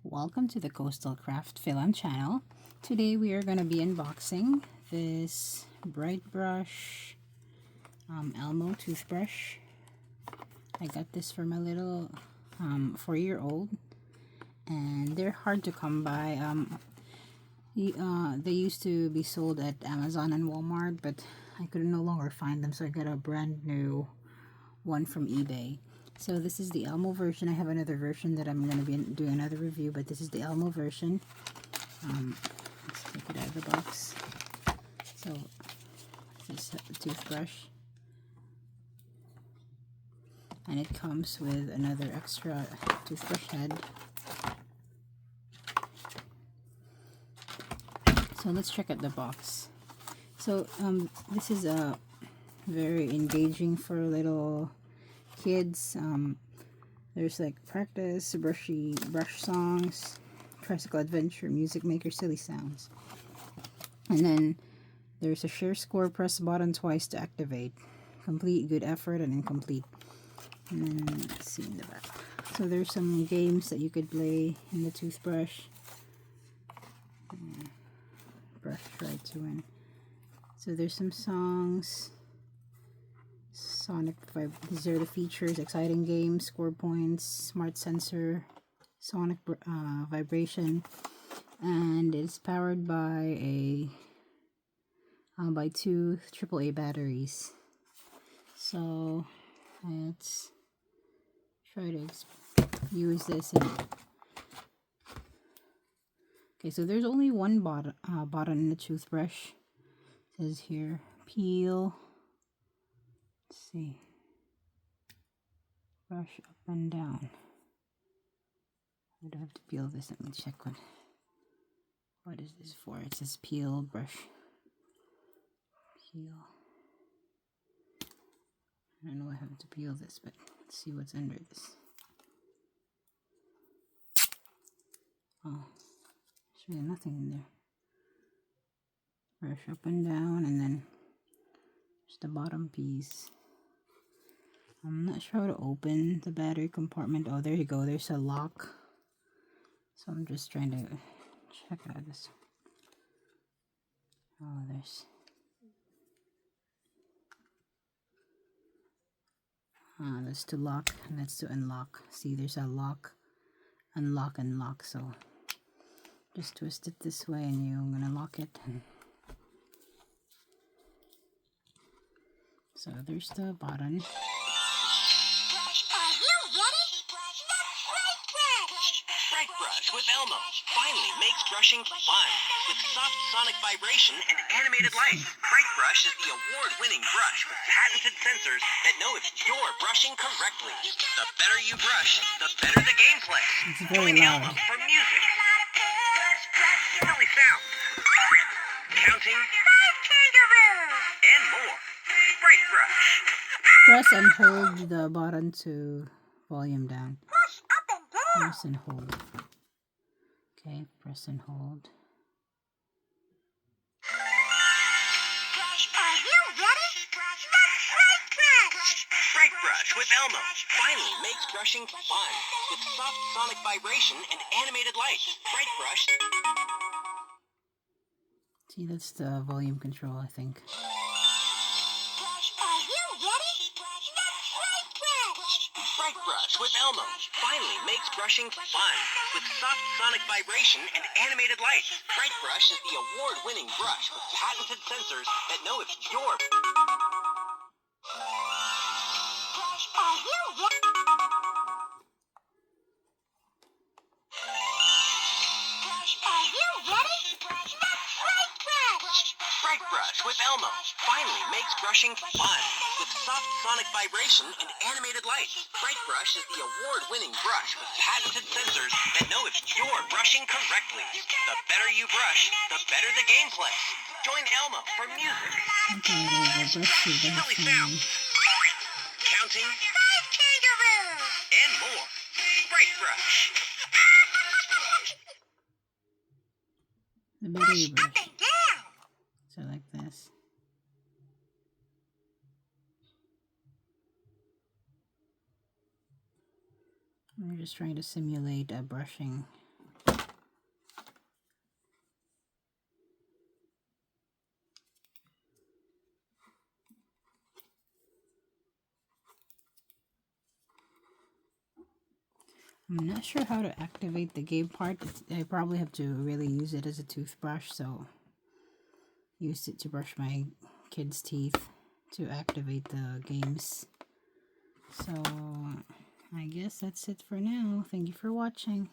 Welcome to the Coastal Craft Film channel. Today we are going to be unboxing this Brite brush, ELMO toothbrush. I got this for my little 4-year-old, and they're hard to come by. They used to be sold at Amazon and Walmart, but I could no longer find them, so I got a brand new one from eBay. So this is the ELMO version. I have another version that I'm going to be doing another review, but this is the ELMO version. Let's take it out of the box. So this is a toothbrush, and it comes with another extra toothbrush head. So let's check out the box. So this is a very engaging for little kids. There's like practice, brush songs, tricycle adventure, music maker, silly sounds. And then there's a share score, press button twice to activate. Complete, good effort, and incomplete. And then let's see in the back. So there's some games that you could play in the toothbrush. Brush right to in. So there's some songs. These are the features: exciting games, score points, smart sensor, sonic vibration, and it's powered by two AAA batteries. So let's try to use this. Okay, so there's only one button in the toothbrush. It says here, peel. Let's see. Brush up and down. I would have to peel this. Let me check what is this for. It says peel, brush, peel. I don't know I have to peel this, but let's see what's under this. Oh, there's really nothing in there. Brush up and down, and then there's the bottom piece. I'm not sure how to open the battery compartment. Oh, there you go. There's a lock. So I'm just trying to check out this. Oh, that's to lock, and that's to unlock. See, there's a lock, unlock, and lock. So just twist it this way, and you're gonna lock it. So there's the button. Brite brush with ELMO finally makes brushing fun. With soft sonic vibration and animated lights, Brite brush is the award-winning brush with patented sensors that know if you're brushing correctly. The better you brush, the better the gameplay. Join ELMO for music, silly sounds, counting, and more. Brite brush. Press and hold the button to volume down. Press and hold. Okay, press and hold. Brite brush with ELMO finally makes brushing fun. With soft sonic vibration and animated lights, Brite brush. See, that's the volume control, I think. Brite brush with ELMO finally makes brushing fun. With soft sonic vibration and animated lights, Brite brush is the award-winning brush with patented sensors that know if you're. Brite brush with ELMO finally makes brushing fun. With soft sonic vibration and animated lights, Brite brush is the award-winning brush with patented sensors that know if you're brushing correctly. The better you brush, the better the gameplay. Join ELMO for music, silly sounds, counting, and more. Brite brush. The battery brush. So like this. I'm just trying to simulate brushing I'm not sure how to activate the game part. I probably have to really use it as a toothbrush, so used it to brush my kids' teeth to activate the games. So I guess that's it for now. Thank you for watching.